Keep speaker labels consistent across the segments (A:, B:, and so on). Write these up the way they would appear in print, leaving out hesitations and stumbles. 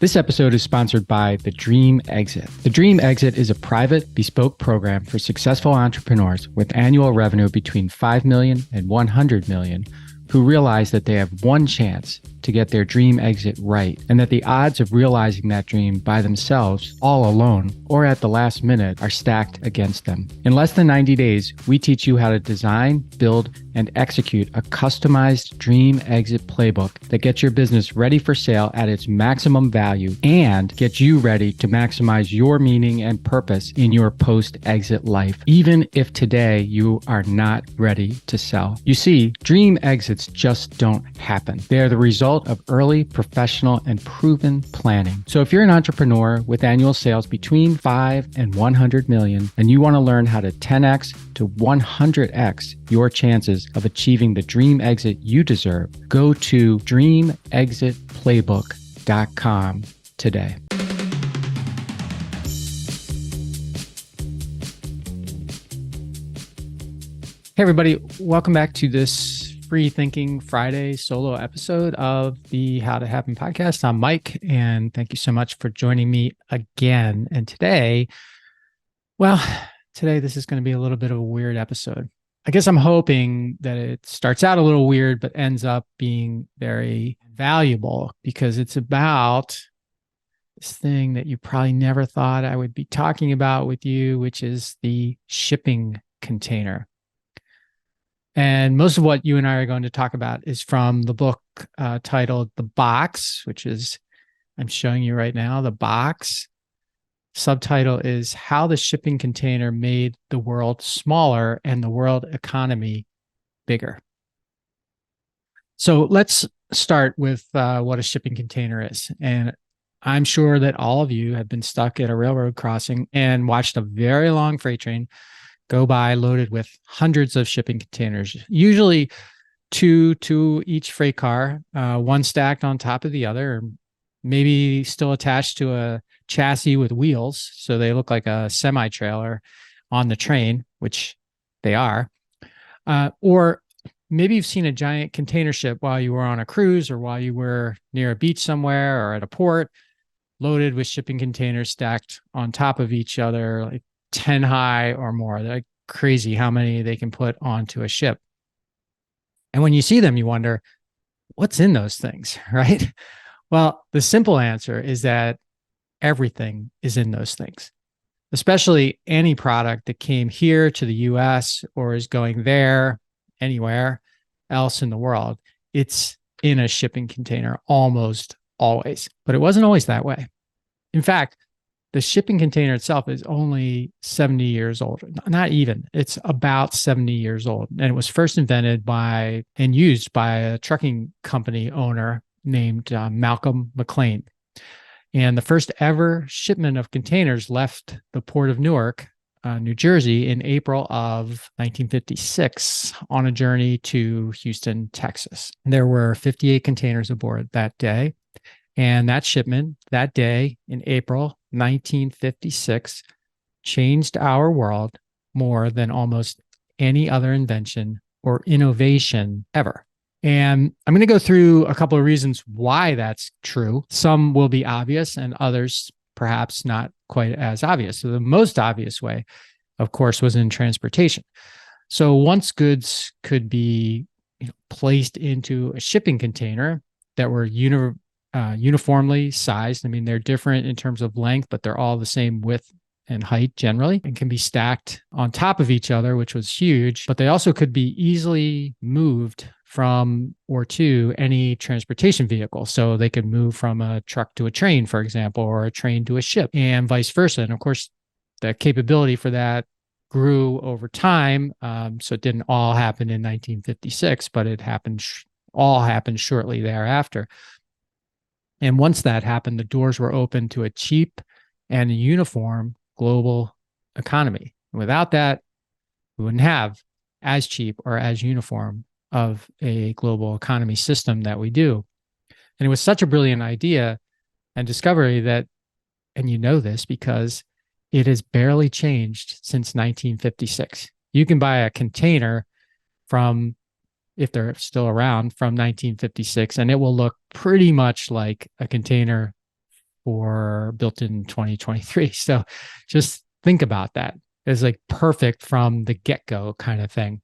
A: This episode is sponsored by The Dream Exit. The Dream Exit is a private, bespoke program for successful entrepreneurs with annual revenue between $5 million and $100 million who realize that they have one chance to get their dream exit right, and that the odds of realizing that dream by themselves, all alone, or at the last minute are stacked against them. In less than 90 days, we teach you how to design, build, and execute a customized dream exit playbook that gets your business ready for sale at its maximum value and gets you ready to maximize your meaning and purpose in your post-exit life, even if today you are not ready to sell. You see, dream exits just don't happen. They are the result of early, professional, and proven planning. So if you're an entrepreneur with annual sales between 5 and 100 million, and you want to learn how to 10x to 100x your chances of achieving the dream exit you deserve, go to dreamexitplaybook.com today. Hey everybody, welcome back to this Free Thinking Friday solo episode of the How to Happen podcast. I'm Mike, and thank you so much for joining me again. And today this is going to be a little bit of a weird episode. I guess I'm hoping that it starts out a little weird, but ends up being very valuable because it's about this thing that you probably never thought I would be talking about with you, which is the shipping container. And most of what you and I are going to talk about is from the book titled The Box, which is, I'm showing you right now, The Box. Subtitle is How the Shipping Container Made the World Smaller and the World Economy Bigger. So let's start with what a shipping container is. And I'm sure that all of you have been stuck at a railroad crossing and watched a very long freight train go by loaded with hundreds of shipping containers, usually two to each freight car, one stacked on top of the other, or maybe still attached to a chassis with wheels, so they look like a semi-trailer on the train, which they are. Or maybe you've seen a giant container ship while you were on a cruise or while you were near a beach somewhere or at a port, loaded with shipping containers stacked on top of each other, like 10 high or more. They're crazy how many they can put onto a ship. And when you see them, you wonder, what's in those things, right? Well, the simple answer is that everything is in those things, especially any product that came here to the US or is going there, anywhere else in the world. It's in a shipping container almost always, but it wasn't always that way. In fact, the shipping container itself is only 70 years old. Not even. It's about 70 years old. And it was first invented by and used by a trucking company owner named Malcolm McLean. And the first ever shipment of containers left the port of Newark, New Jersey, in April of 1956 on a journey to Houston, Texas. There were 58 containers aboard that day. And that shipment that day in April 1956 changed our world more than almost any other invention or innovation ever. And I'm going to go through a couple of reasons why that's true. Some will be obvious and others perhaps not quite as obvious. So the most obvious way, of course, was in transportation. So once goods could be placed into a shipping container that were uniformly sized. I mean, they're different in terms of length, but they're all the same width and height generally, and can be stacked on top of each other, which was huge. But they also could be easily moved from or to any transportation vehicle. So they could move from a truck to a train, for example, or a train to a ship, and vice versa. And of course, the capability for that grew over time. So it didn't all happen in 1956, but it all happened shortly thereafter. And once that happened, the doors were open to a cheap and a uniform global economy. And without that, we wouldn't have as cheap or as uniform of a global economy system that we do. And it was such a brilliant idea and discovery that, and you know this because it has barely changed since 1956. You can buy a container from, if they're still around, from 1956, and it will look pretty much like a container built in 2023. So just think about that. It's like perfect from the get-go kind of thing.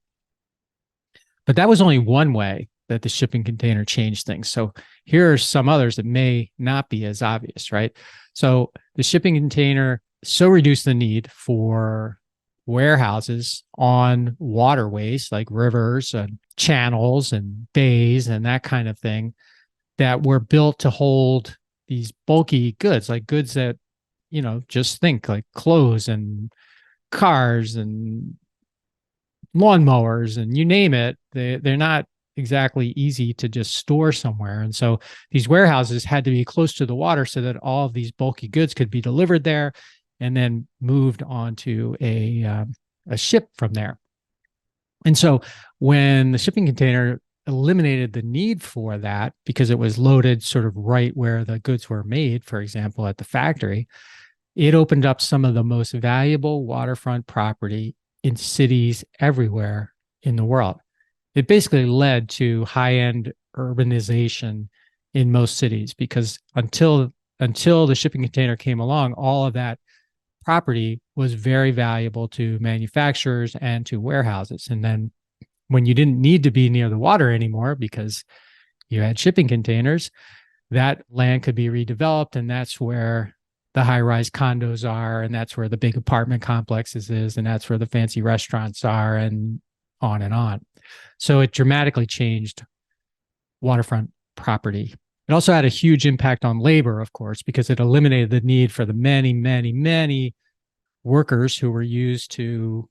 A: But that was only one way that the shipping container changed things. So here are some others that may not be as obvious, right? So the shipping container so reduced the need for warehouses on waterways like rivers and channels and bays and that kind of thing that were built to hold these bulky goods, like goods that, just think like clothes and cars and lawnmowers and you name it. They're not exactly easy to just store somewhere. And so these warehouses had to be close to the water so that all of these bulky goods could be delivered there and then moved onto a ship from there. And so when the shipping container eliminated the need for that because it was loaded sort of right where the goods were made, for example, at the factory, it opened up some of the most valuable waterfront property in cities everywhere in the world. It basically led to high-end urbanization in most cities because until the shipping container came along, all of that property was very valuable to manufacturers and to warehouses. And then when you didn't need to be near the water anymore because you had shipping containers, that land could be redeveloped, and that's where the high-rise condos are, and that's where the big apartment complexes is, and that's where the fancy restaurants are, and on and on. So it dramatically changed waterfront property. It also had a huge impact on labor, of course, because it eliminated the need for the many, many, many workers who were used to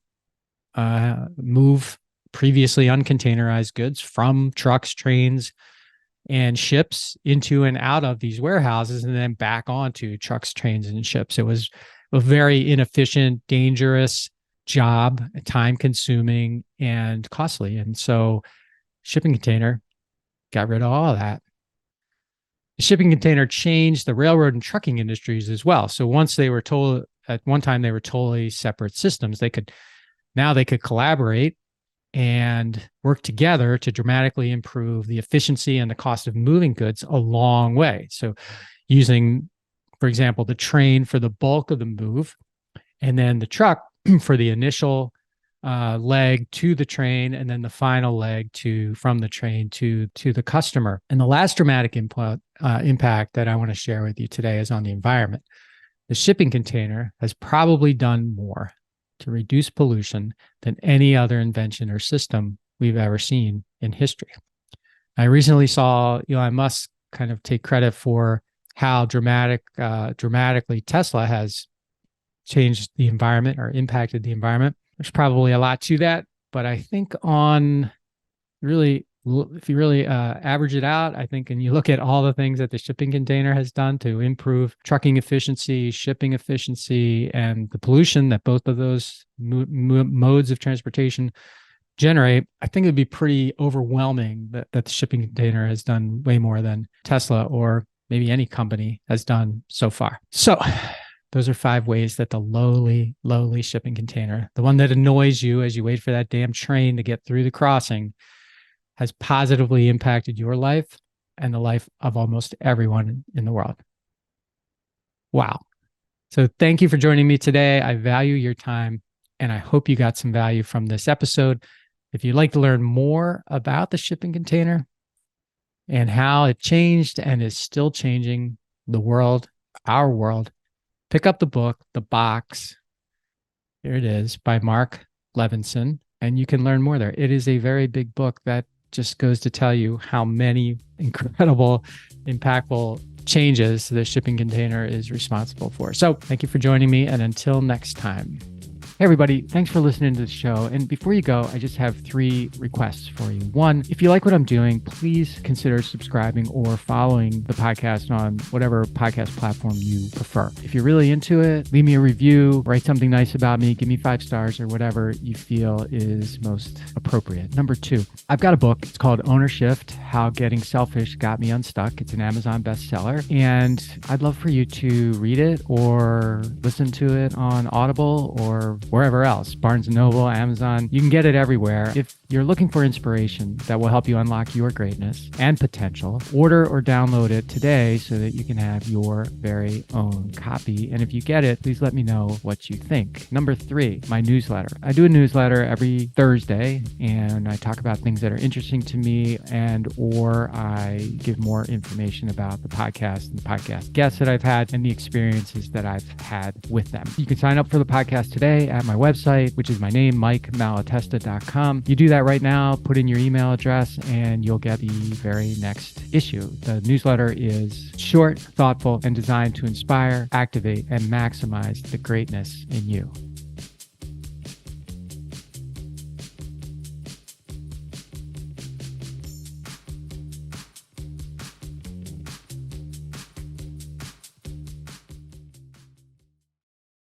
A: move previously uncontainerized goods from trucks, trains, and ships into and out of these warehouses and then back onto trucks, trains, and ships. It was a very inefficient, dangerous job, time-consuming, and costly. And so shipping container got rid of all of that. The shipping container changed the railroad and trucking industries as well. So at one time they were totally separate systems. Now they could collaborate and work together to dramatically improve the efficiency and the cost of moving goods a long way. So using, for example, the train for the bulk of the move, and then the truck for the initial leg to the train, and then the final leg from the train to the customer. And the last dramatic impact that I want to share with you today is on the environment. The shipping container has probably done more to reduce pollution than any other invention or system we've ever seen in history. I recently saw Elon Musk kind of take credit for how dramatically Tesla has changed the environment or impacted the environment. There's probably a lot to that, but I think if you really average it out, I think, and you look at all the things that the shipping container has done to improve trucking efficiency, shipping efficiency, and the pollution that both of those modes of transportation generate, I think it would be pretty overwhelming that the shipping container has done way more than Tesla or maybe any company has done so far. So those are 5 ways that the lowly shipping container, the one that annoys you as you wait for that damn train to get through the crossing, has positively impacted your life and the life of almost everyone in the world. Wow. So thank you for joining me today. I value your time, and I hope you got some value from this episode. If you'd like to learn more about the shipping container and how it changed and is still changing the world, our world, pick up the book, The Box. Here it is, by Marc Levinson, and you can learn more there. It is a very big book that just goes to tell you how many incredible, impactful changes the shipping container is responsible for. So thank you for joining me, and until next time. Hey everybody, thanks for listening to the show. And before you go, I just have 3 requests for you. 1, if you like what I'm doing, please consider subscribing or following the podcast on whatever podcast platform you prefer. If you're really into it, leave me a review, write something nice about me, give me 5 stars or whatever you feel is most appropriate. Number 2, I've got a book. It's called Ownershift: How Getting Selfish Got Me Unstuck. It's an Amazon bestseller, and I'd love for you to read it or listen to it on Audible or wherever else, Barnes & Noble, Amazon. You can get it everywhere. If you're looking for inspiration that will help you unlock your greatness and potential, order or download it today so that you can have your very own copy. And if you get it, please let me know what you think. Number 3, my newsletter. I do a newsletter every Thursday, and I talk about things that are interesting to me, and or I give more information about the podcast and the podcast guests that I've had and the experiences that I've had with them. You can sign up for the podcast today at my website, which is my name, MikeMalatesta.com. You do that right now, put in your email address, and you'll get the very next issue. The newsletter is short, thoughtful, and designed to inspire, activate, and maximize the greatness in you.